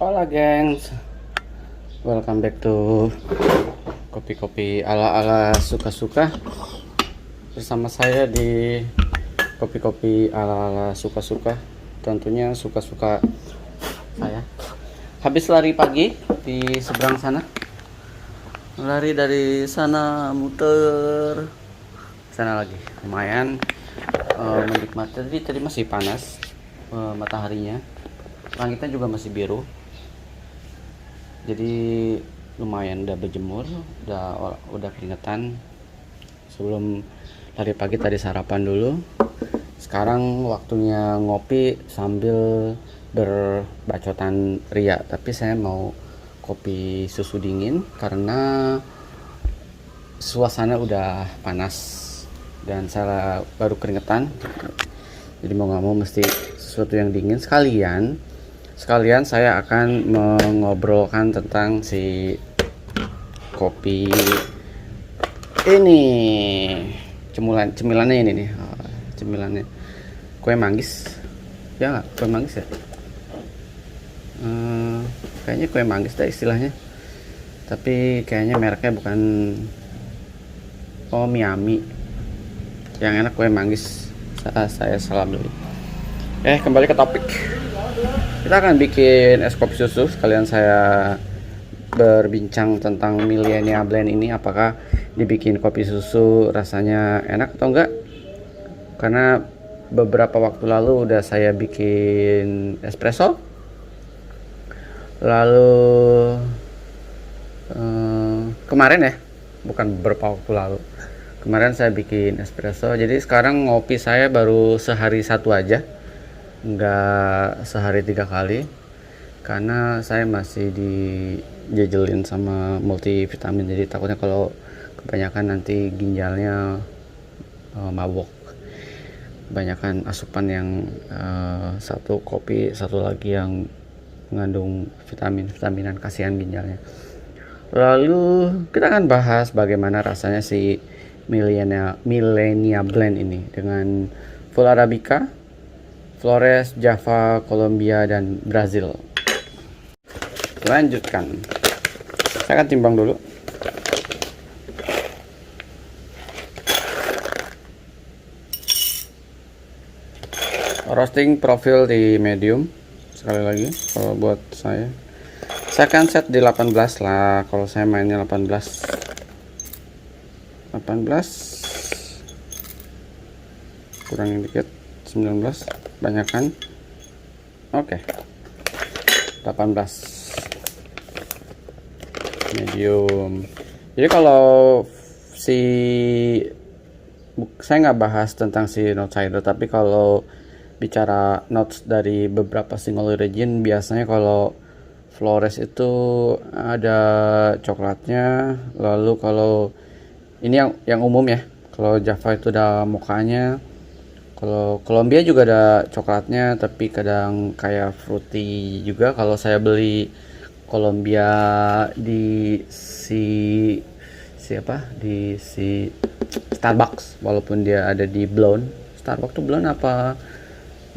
Hola gengs, welcome back to kopi-kopi ala-ala suka-suka. Bersama saya di kopi-kopi ala-ala suka-suka. Tentunya suka-suka saya. Habis lari pagi di seberang sana. Lari dari sana muter sana lagi. Lumayan menikmati. Tadi masih panas mataharinya. Langitnya juga masih biru. Jadi lumayan udah berjemur, udah keringetan. Sebelum lari pagi tadi sarapan dulu. Sekarang waktunya ngopi sambil berbacotan ria. Tapi saya mau kopi susu dingin karena suasana udah panas dan saya baru keringetan. Jadi mau nggak mau mesti sesuatu yang dingin. Sekalian saya akan mengobrolkan tentang si kopi ini, cemilannya ini nih. Cemilannya kue manggis ya, nggak kue manggis ya, kayaknya kue manggis dah istilahnya, tapi kayaknya mereknya bukan. Oh, Miami. Yang enak kue manggis. Saya salah dulu. Kembali ke topik. Kita akan bikin es kopi susu. Sekalian saya berbincang tentang Millennial Blend ini. Apakah dibikin kopi susu rasanya enak atau enggak? Karena beberapa waktu lalu udah saya bikin espresso. Lalu kemarin ya, bukan beberapa waktu lalu. Kemarin saya bikin espresso. Jadi sekarang ngopi saya baru sehari satu aja, nggak sehari 3 kali, karena saya masih dijejelin sama multivitamin. Jadi takutnya kalau kebanyakan nanti ginjalnya mabok. Kebanyakan asupan yang satu kopi, satu lagi yang mengandung vitaminan, kasihan ginjalnya. Lalu kita akan bahas bagaimana rasanya si Millennial Blend ini dengan full Arabica, Flores, Java, Colombia, dan Brazil. Lanjutkan. Saya akan timbang dulu. Roasting profil di medium. Sekali lagi kalau buat saya akan set di 18 lah. Kalau saya mainnya 18 kurangin dikit, 19 banyakan. Oke. 18 medium. Jadi kalau saya nggak bahas tentang si note cider, tapi kalau bicara notes dari beberapa single origin, biasanya kalau Flores itu ada coklatnya. Lalu kalau ini yang umum ya, kalau Java itu ada mokanya. Kalau Colombia juga ada coklatnya, tapi kadang kayak fruity juga. Kalau saya beli Colombia di si Starbucks, walaupun dia ada di blonde. Starbucks tuh blonde apa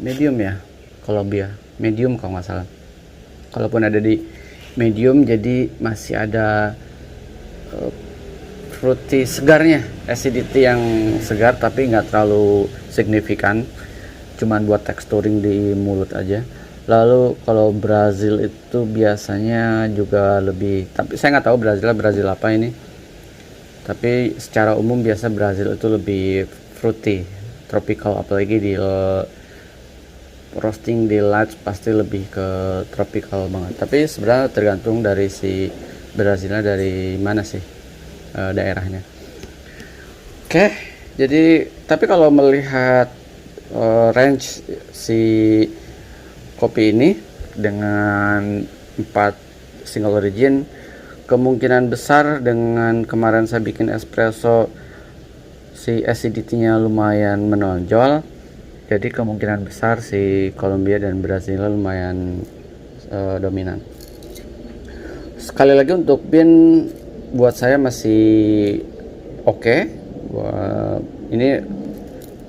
medium ya? Colombia medium kalau nggak salah. Kalaupun ada di medium, jadi masih ada fruity segarnya, acidity yang segar tapi nggak terlalu signifikan, cuman buat texturing di mulut aja. Lalu kalau Brazil itu biasanya juga lebih, tapi saya nggak tahu Brazil apa ini, tapi secara umum biasa Brazil itu lebih fruity, tropical, apalagi di roasting di light pasti lebih ke tropical banget. Tapi sebenarnya tergantung dari si Brazilnya dari mana sih daerahnya. Oke, jadi tapi kalau melihat range si kopi ini dengan 4 single origin, kemungkinan besar dengan kemarin saya bikin espresso si acidity-nya lumayan menonjol. Jadi kemungkinan besar si Colombia dan Brazil lumayan dominan. Sekali lagi untuk bean buat saya masih oke. Ini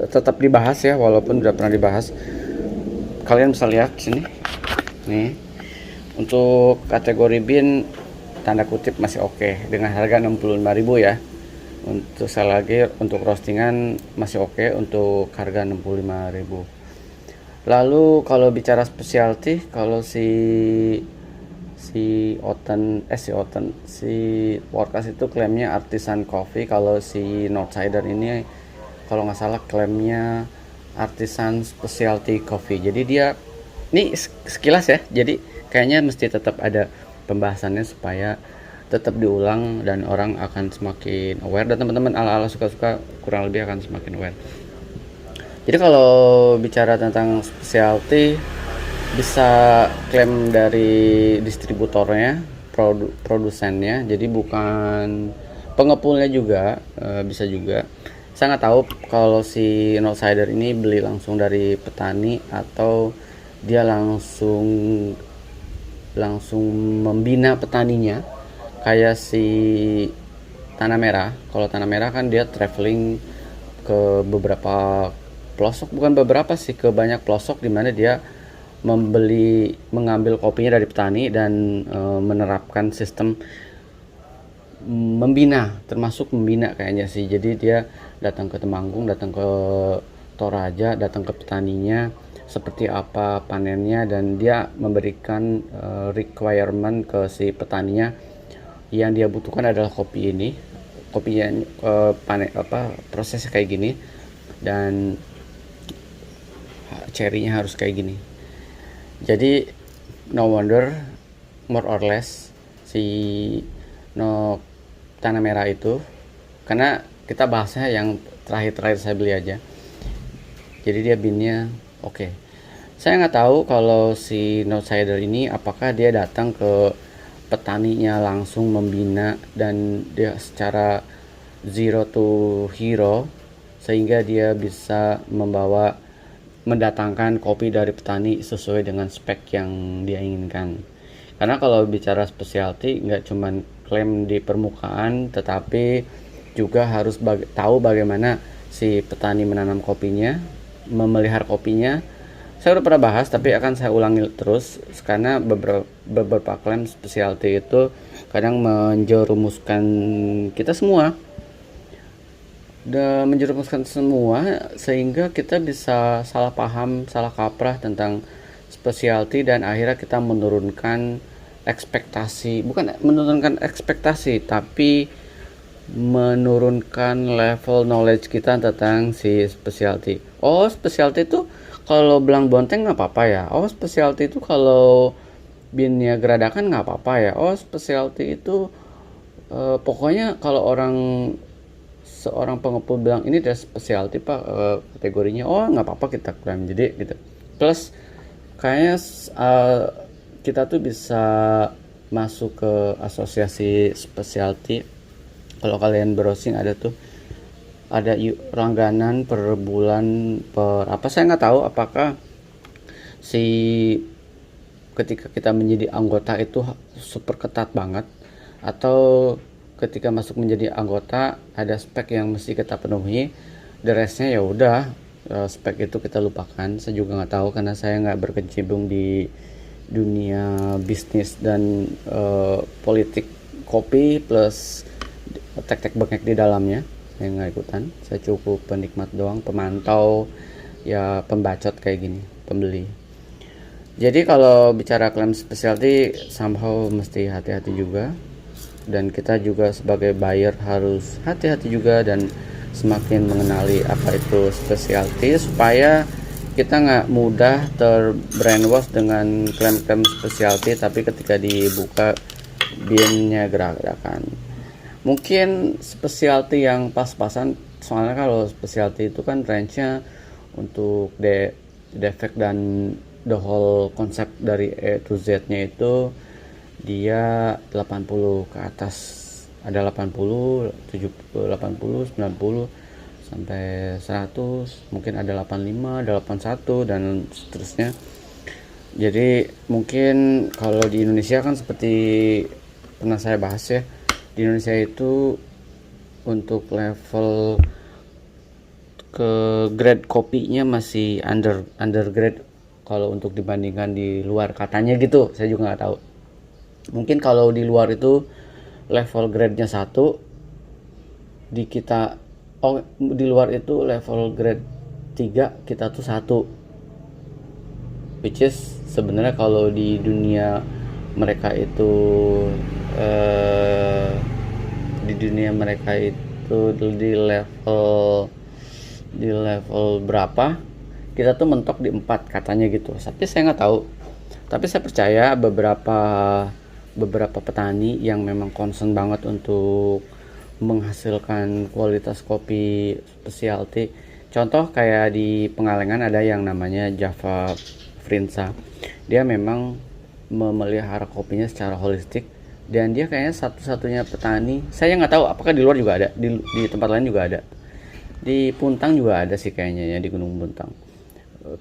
tetap dibahas ya, walaupun udah pernah dibahas. Kalian bisa lihat sini nih, Untuk kategori bin tanda kutip masih oke dengan harga 65.000 ya. Untuk sekali lagi untuk roastingan masih oke untuk harga 65.000. Lalu kalau bicara specialty, kalau si podcast itu klaimnya artisan coffee, kalau si Northsider ini kalau nggak salah klaimnya artisan specialty coffee. Jadi dia ini sekilas ya, jadi kayaknya mesti tetap ada pembahasannya supaya tetap diulang dan orang akan semakin aware, dan teman-teman ala-ala suka-suka kurang lebih akan semakin aware. Jadi kalau bicara tentang specialty, bisa klaim dari distributornya, produsennya, jadi bukan pengepulnya juga, bisa juga. Saya nggak tahu kalau si Northsider ini beli langsung dari petani atau dia langsung membina petaninya, kayak si Tanah Merah. Kalau Tanah Merah kan dia traveling ke beberapa pelosok, bukan beberapa sih, ke banyak pelosok, di mana dia mengambil kopinya dari petani dan menerapkan sistem membina, termasuk membina kayaknya sih. Jadi dia datang ke Temanggung, datang ke Toraja, datang ke petaninya seperti apa panennya, dan dia memberikan requirement ke si petaninya yang dia butuhkan adalah kopi ini, kopinya panen prosesnya kayak gini, dan cherry-nya harus kayak gini. Jadi no wonder more or less si Tanah Merah itu, karena kita bahasnya yang terakhir saya beli aja, jadi dia binnya oke. Saya nggak tahu kalau si Northsider ini apakah dia datang ke petaninya langsung membina dan dia secara zero to hero, sehingga dia bisa mendatangkan kopi dari petani sesuai dengan spek yang dia inginkan. Karena kalau bicara specialty nggak cuman klaim di permukaan, tetapi juga harus tahu bagaimana si petani menanam kopinya, memelihara kopinya. Saya udah pernah bahas, tapi akan saya ulangi terus, karena beberapa klaim specialty itu kadang menjerumuskan kita semua, sehingga kita bisa salah paham, salah kaprah tentang specialty, dan akhirnya kita menurunkan ekspektasi, bukan menurunkan ekspektasi, tapi menurunkan level knowledge kita tentang si specialty. Oh, specialty itu kalau belang bonteng nggak apa-apa ya. Oh, specialty itu kalau binnya geradakan nggak apa-apa ya. Oh, specialty itu pokoknya kalau seorang pengepul bilang ini udah specialty pak, kategorinya, oh nggak apa-apa kita klaim. Jadi gitu. Plus kayaknya kita tuh bisa masuk ke asosiasi specialty. Kalau kalian browsing ada langganan per bulan, per apa, saya nggak tahu apakah ketika kita menjadi anggota itu super ketat banget, atau ketika masuk menjadi anggota ada spek yang mesti kita penuhi, the restnya ya udah spek itu kita lupakan. Saya juga nggak tahu karena saya nggak berkecimpung di dunia bisnis dan politik kopi plus tek-tek bengek di dalamnya. Saya nggak ikutan, saya cukup penikmat doang, pemantau, ya pembacot kayak gini, pembeli. Jadi kalau bicara klaim specialty somehow mesti hati-hati juga, dan kita juga sebagai buyer harus hati-hati juga dan semakin mengenali apa itu specialty, supaya kita nggak mudah terbrainwash dengan klaim-klaim specialty, tapi ketika dibuka binnya gerak-gerakan. Mungkin specialty yang pas-pasan, soalnya kalau specialty itu kan range-nya untuk defect dan the whole konsep dari A to Z-nya itu dia 80 ke atas, ada 80, 70, 80, 90 sampai 100, mungkin ada 85, ada 81 dan seterusnya. Jadi mungkin kalau di Indonesia kan seperti pernah saya bahas ya, di Indonesia itu untuk level ke grade kopinya masih undergrade kalau untuk dibandingkan di luar, katanya gitu, saya juga nggak tahu. Mungkin kalau di luar itu level grade-nya 1, di kita, oh di luar itu level grade 3, kita tuh 1, which is sebenarnya kalau di dunia mereka itu eh, di dunia mereka itu di level berapa, kita tuh mentok di 4 katanya gitu, tapi saya nggak tahu. Tapi saya percaya beberapa petani yang memang concern banget untuk menghasilkan kualitas kopi specialty. Contoh kayak di Pengalengan ada yang namanya Java Frinsa. Dia memang memelihara kopinya secara holistik, dan dia kayaknya satu-satunya petani. Saya nggak tahu apakah di luar juga ada, di tempat lain juga ada. Di Puntang juga ada sih kayaknya ya, di Gunung Puntang.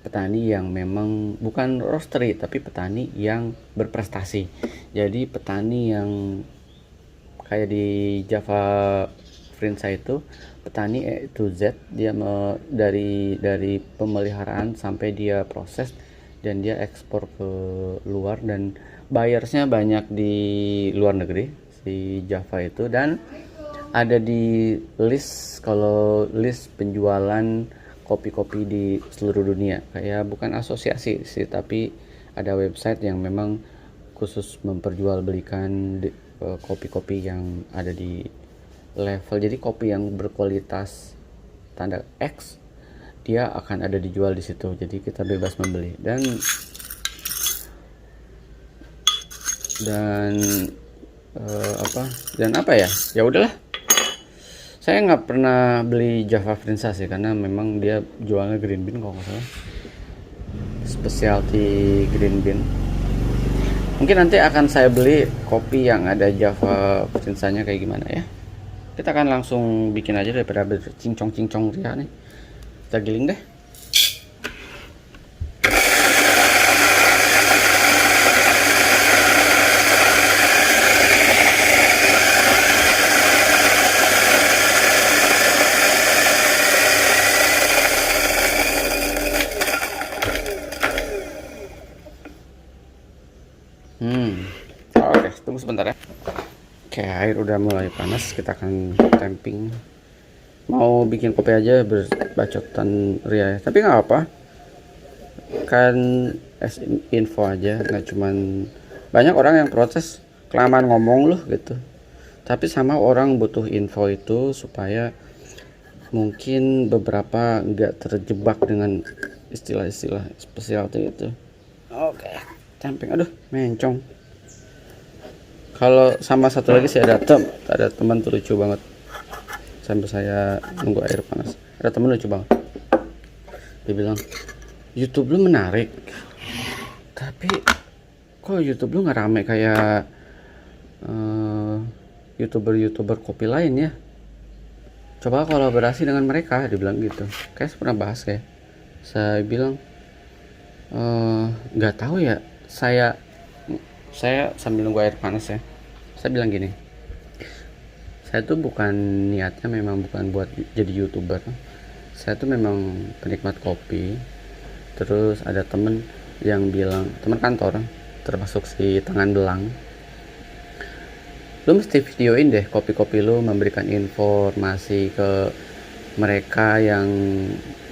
Petani yang memang bukan roastery, tapi petani yang berprestasi. Jadi petani yang kayak di Java Frinsa itu, petani A to Z, dia dari pemeliharaan sampai dia proses dan dia ekspor ke luar, dan buyersnya banyak di luar negeri si Java itu, dan ada di list, kalau list penjualan kopi-kopi di seluruh dunia. Kayak bukan asosiasi sih, tapi ada website yang memang khusus memperjualbelikan kopi-kopi yang ada di level, jadi kopi yang berkualitas tanda X, dia akan ada dijual di situ. Jadi kita bebas membeli, dan apa ya, ya udahlah, saya nggak pernah beli Java Frinsa sih, karena memang dia jualnya green bean kalau nggak salah, specialty green bean. Mungkin nanti akan saya beli kopi yang ada Java Frinsanya kayak gimana ya. Kita akan langsung bikin aja daripada bercincong-cincong ria nih. Kita giling deh. Oke, tunggu sebentar ya. Oke, air udah mulai panas, kita akan tamping. Mau bikin kopi aja berbacotan ria, tapi nggak apa, kan as info aja, nggak cuman banyak orang yang protes kelamaan ngomong loh gitu. Tapi sama orang butuh info itu supaya mungkin beberapa nggak terjebak dengan istilah-istilah specialty itu. Oke, camping, aduh mencong. Kalau sama satu lagi sih ada teman tuh lucu banget, sambil saya nunggu air panas, ada teman lucu banget, dia bilang YouTube lu menarik, tapi kok YouTube lu nggak rame kayak youtuber kopi lain ya, coba kolaborasi dengan mereka, dia bilang gitu. Kayak pernah bahas kayak, saya bilang nggak tahu ya. Saya sambil nunggu air panas ya, saya bilang gini, saya tuh bukan niatnya, memang bukan buat jadi YouTuber. Saya tuh memang penikmat kopi. Terus ada temen yang bilang, teman kantor termasuk si Tangan Belang, lu mesti videoin deh kopi-kopi lu, memberikan informasi ke mereka yang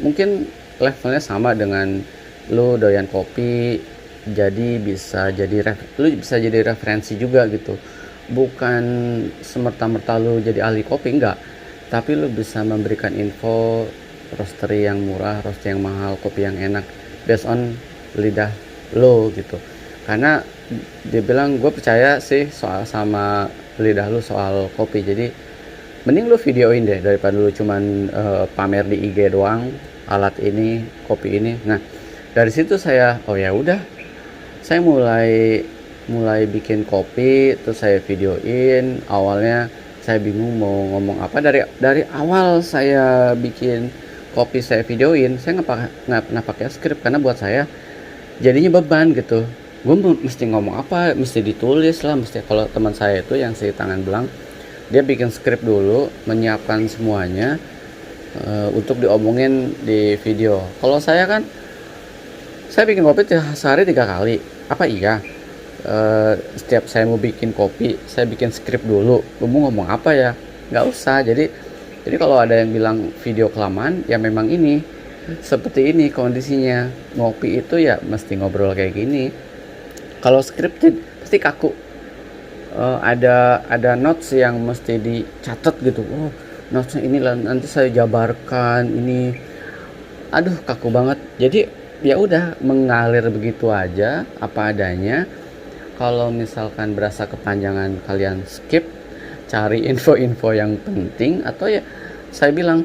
mungkin levelnya sama dengan lu doyan kopi, jadi lu bisa jadi referensi juga gitu. Bukan semerta-merta lu jadi ahli kopi, enggak, tapi lu bisa memberikan info roastery yang murah, roastery yang mahal, kopi yang enak based on lidah lu gitu. Karena dia bilang, gue percaya sih sama lidah lu soal kopi, jadi mending lu videoin deh daripada lu cuman pamer di IG doang alat ini, kopi ini. Nah, dari situ saya, oh ya udah, saya mulai bikin kopi, terus saya videoin. Awalnya saya bingung mau ngomong apa, dari awal saya bikin kopi saya videoin, saya nggak pernah pakai skrip, karena buat saya jadinya beban gitu. Gue mesti ngomong apa, mesti ditulis lah, mesti. Kalau teman saya itu yang si Tangan Belang, dia bikin skrip dulu, menyiapkan semuanya untuk diomongin di video. Kalau saya kan, Saya bikin kopi sehari 3 kali. Apa iya? Setiap saya mau bikin kopi, saya bikin skrip dulu. Mau ngomong apa ya? Nggak usah. Jadi kalau ada yang bilang video kelamaan, ya memang ini seperti ini kondisinya. Ngopi itu ya mesti ngobrol kayak gini. Kalau scripted pasti kaku. Ada notes yang mesti dicatat gitu. Oh, notesnya ini nanti saya jabarkan ini. Aduh, kaku banget. Jadi ya udah mengalir begitu aja apa adanya. Kalau misalkan berasa kepanjangan, kalian skip, cari info-info yang penting, atau ya saya bilang,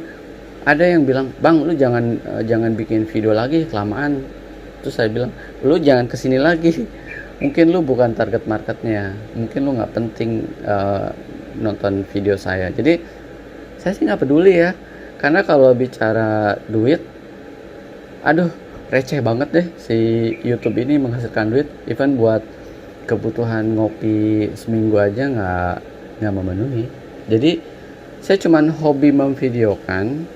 ada yang bilang, "Bang, lu jangan bikin video lagi kelamaan." Terus saya bilang, "Lu jangan kesini lagi." Mungkin lu bukan target marketnya, mungkin lu nggak penting nonton video saya. Jadi saya sih nggak peduli ya, karena kalau bicara duit, aduh, receh banget deh si YouTube ini menghasilkan duit. Even buat kebutuhan ngopi seminggu aja nggak memenuhi. Jadi saya cuman hobi memvideokan,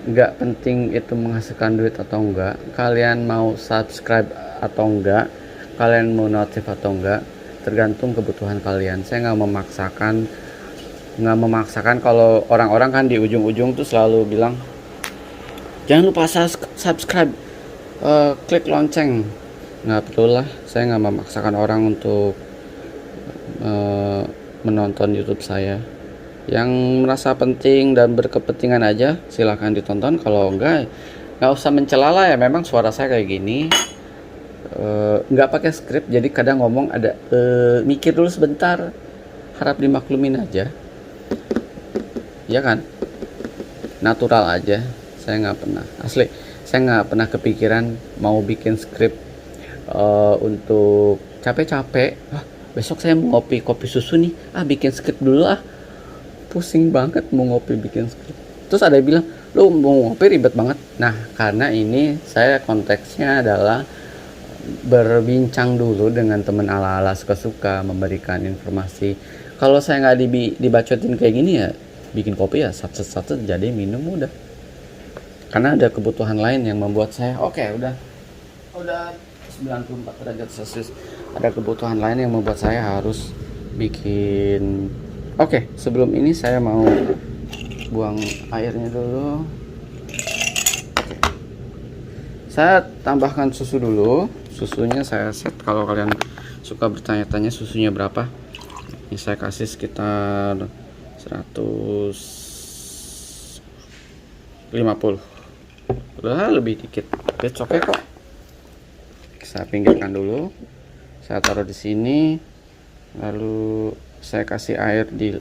nggak penting itu menghasilkan duit atau enggak, kalian mau subscribe atau enggak, kalian mau notif atau enggak, tergantung kebutuhan kalian. Saya nggak memaksakan. Kalau orang-orang kan di ujung-ujung tuh selalu bilang, jangan lupa subscribe, klik lonceng. Nggak perlu lah, saya nggak memaksakan orang untuk menonton YouTube saya. Yang merasa penting dan berkepentingan aja silahkan ditonton. Kalau enggak, nggak usah mencela lah ya. Memang suara saya kayak gini, nggak pakai skrip, jadi kadang ngomong ada mikir dulu sebentar, harap dimaklumin aja ya kan, natural aja. Saya nggak pernah, asli saya nggak pernah kepikiran mau bikin skrip untuk capek-capek. Besok saya mau ngopi kopi susu nih, bikin skrip dulu pusing banget mau ngopi bikin skrip. Terus ada yang bilang, lu mau ngopi ribet banget. Nah, karena ini saya konteksnya adalah berbincang dulu dengan teman ala-ala suka-suka, memberikan informasi. Kalau saya nggak dibacotin kayak gini ya, bikin kopi ya satu-satu jadi minum udah. Karena ada kebutuhan lain yang membuat saya udah 94 derajat Celcius. Ada kebutuhan lain yang membuat saya harus bikin. Sebelum ini saya mau buang airnya dulu. Saya tambahkan susu dulu. Susunya saya set, kalau kalian suka bertanya-tanya susunya berapa. Ini saya kasih sekitar 150. Udah lebih dikit. It's okay kok. Saya pinggirkan dulu. Saya taruh di sini. Lalu saya kasih air di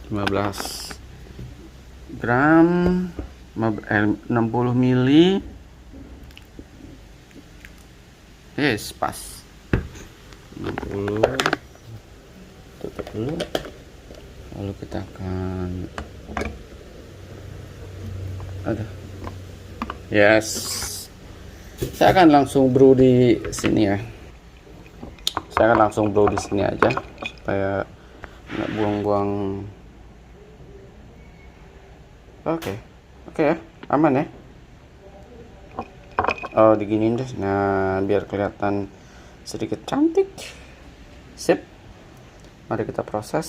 15 gram, 60 mili. Yes, pas 60. Tutup dulu. Lalu kita akan yes, saya akan langsung brew di sini ya. Saya akan langsung brew di sini aja supaya nggak buang-buang. Oke ya, aman ya. Diginiin deh. Nah, biar kelihatan sedikit cantik. Sip. Mari kita proses.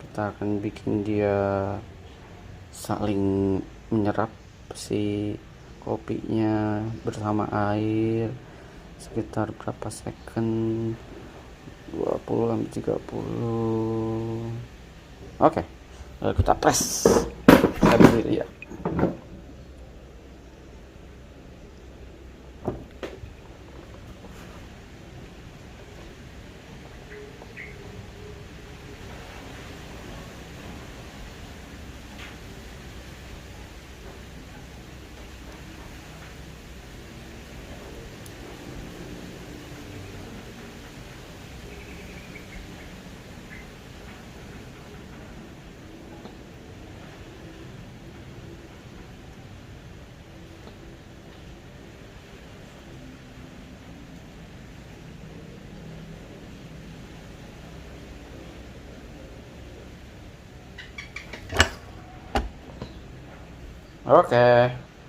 Kita akan bikin dia saling menyerap si kopinya bersama air sekitar berapa second, 20 sampai 30. Lalu kita press. Saya berdiri ya.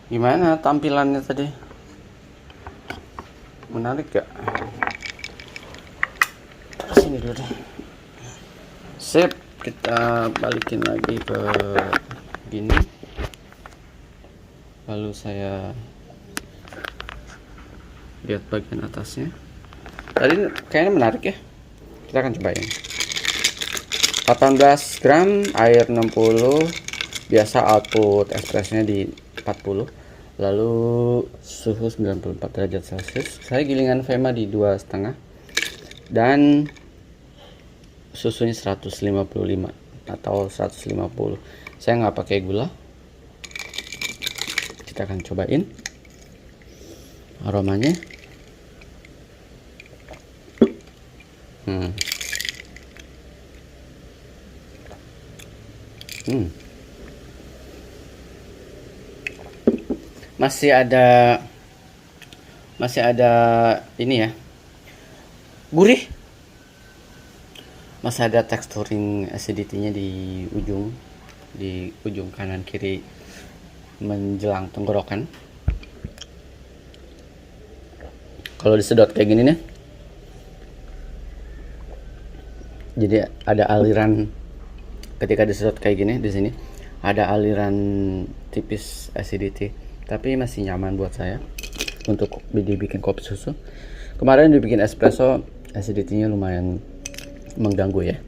Gimana tampilannya tadi? menarik gak? Sini dulu deh. Sip, kita balikin lagi ke gini. Lalu saya lihat bagian atasnya. Tadi kayaknya menarik ya. Kita akan cobain. 18 gram, air 60, biasa output espressonya di 40, lalu suhu 94 derajat celcius. Saya gilingan Vema di 2,5 dan susunya 155 atau 150. Saya nggak pakai gula. Kita akan cobain aromanya. Masih ada ini ya, gurih. Masih ada texturing acidity-nya di ujung kanan kiri menjelang tenggorokan. Kalau disedot kayak gini nih, jadi ada aliran ketika disedot kayak gini. Di sini ada aliran tipis acidity, tapi masih nyaman buat saya untuk dibikin kopi susu. Kemarin dibikin espresso, acidity-nya lumayan mengganggu ya.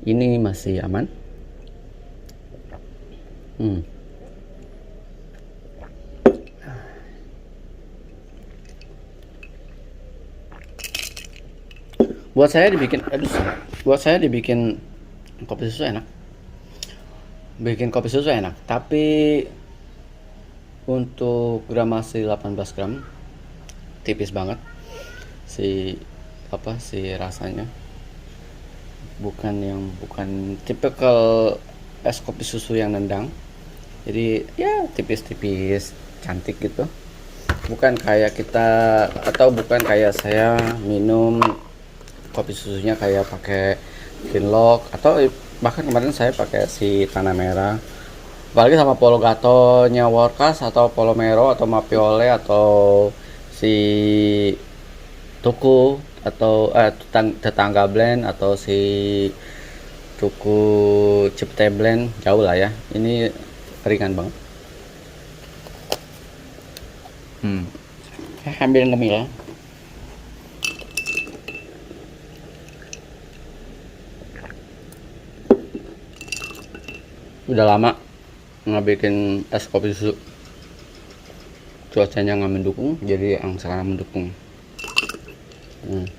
Ini masih aman. Buat saya dibikin kopi susu enak. Bikin kopi susu enak, tapi untuk gramasi 18 gram tipis banget si rasanya. Bukan tipikal es kopi susu yang nendang. Jadi ya tipis-tipis, cantik gitu. Bukan kayak saya minum kopi susunya kayak pakai Finlock, atau bahkan kemarin saya pakai si Tanah Merah, apalagi sama Polo Gato nya Workas atau Polo Mero atau Mapiole atau si Tuku atau Tetangga Blend atau si Tuku Cipte Blend. Jauh lah ya, ini ringan banget. Saya ambil ngemil. Udah lama nggak bikin es kopi susu, cuacanya nggak mendukung, jadi yang sekarang mendukung.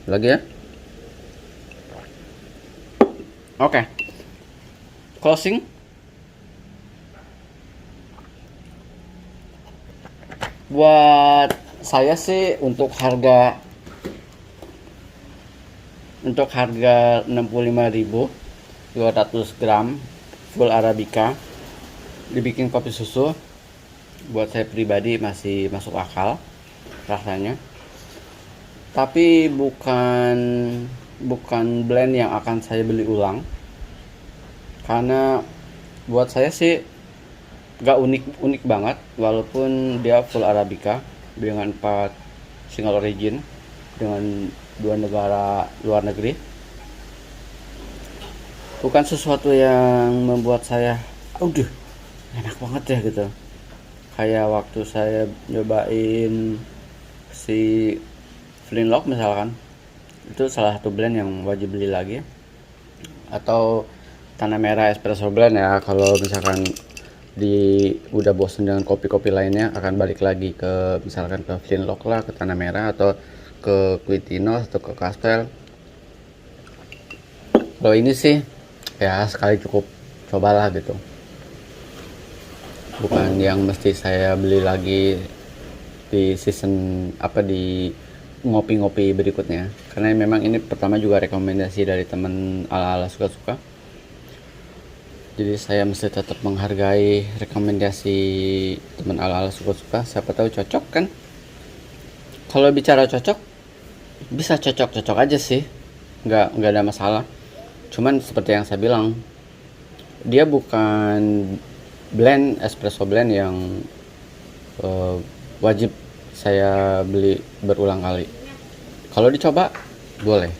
Lagi ya. Oke. Closing. Buat saya sih untuk harga 65.200 gram full Arabica dibikin kopi susu, buat saya pribadi masih masuk akal rasanya. Tapi bukan blend yang akan saya beli ulang, karena buat saya sih gak unik banget, walaupun dia full Arabica dengan 4 single origin dengan 2 negara luar negeri. Bukan sesuatu yang membuat saya enak banget ya gitu. Kayak waktu saya nyobain si Finlock misalkan, itu salah satu blend yang wajib beli lagi. Atau Tanah Merah Espresso Blend ya, kalau misalkan udah bosen dengan kopi-kopi lainnya, akan balik lagi ke misalkan ke Finlock lah, ke Tanah Merah, atau ke Quitinos atau ke Castel. Kalau ini sih ya sekali cukup, cobalah gitu. Bukan yang mesti saya beli lagi di season di ngopi-ngopi berikutnya, karena memang ini pertama juga rekomendasi dari teman ala-ala suka-suka. Jadi saya mesti tetap menghargai rekomendasi teman ala-ala suka-suka. Siapa tahu cocok kan. Kalau bicara cocok, bisa cocok-cocok aja sih, nggak ada masalah. Cuman seperti yang saya bilang, dia bukan espresso blend yang wajib saya beli berulang kali. Kalau dicoba boleh,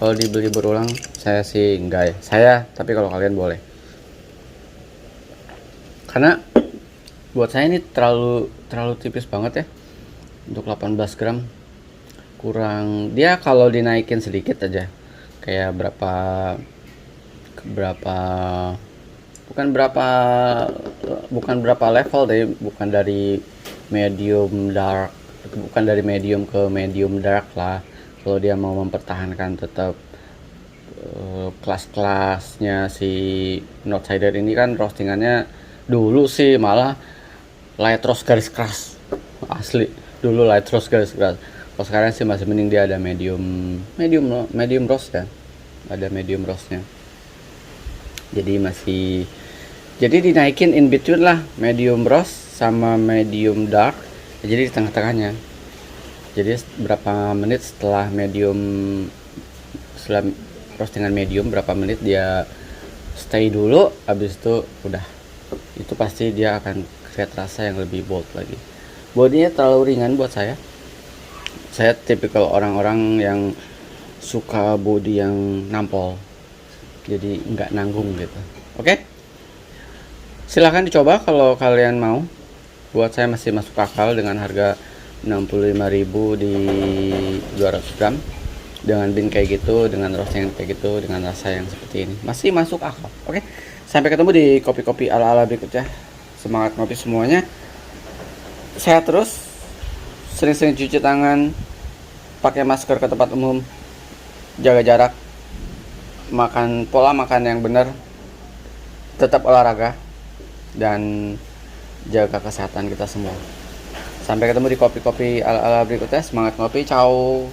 kalau dibeli berulang saya sih enggak ya, saya, tapi kalau kalian boleh. Karena buat saya ini terlalu terlalu tipis banget ya untuk 18 gram. Kurang, dia kalau dinaikin sedikit aja, kayak berapa berapa bukan berapa bukan berapa level deh, bukan dari medium dark, bukan dari medium ke medium dark lah. Kalau dia mau mempertahankan tetap kelas-kelasnya si Northsider ini kan, roastingannya dulu sih malah light roast garis keras asli. Dulu light roast garis keras, kalau sekarang sih masih mending dia ada medium medium roast kan, ada medium roastnya. Jadi masih, jadi dinaikin in between lah, medium roast sama medium dark, jadi di tengah-tengahnya. Jadi berapa menit setelah medium, setelah roastingan medium berapa menit dia stay dulu, habis itu udah, itu pasti dia akan create rasa yang lebih bold lagi. Bodinya terlalu ringan buat saya tipikal orang-orang yang suka body yang nampol, jadi nggak nanggung gitu. Oke, silahkan dicoba kalau kalian mau. Buat saya masih masuk akal dengan harga 65.000 di 200 gram, dengan bin kayak gitu, dengan roasting kayak gitu, dengan rasa yang seperti ini masih masuk akal. Oke, sampai ketemu di kopi-kopi ala-ala berikutnya. Semangat ngopi semuanya, sehat terus, sering-sering cuci tangan, pakai masker ke tempat umum, jaga jarak, makan pola makan yang benar, tetap olahraga, dan jaga kesehatan kita semua. Sampai ketemu di kopi-kopi ala-ala berikutnya. Semangat ngopi, ciao.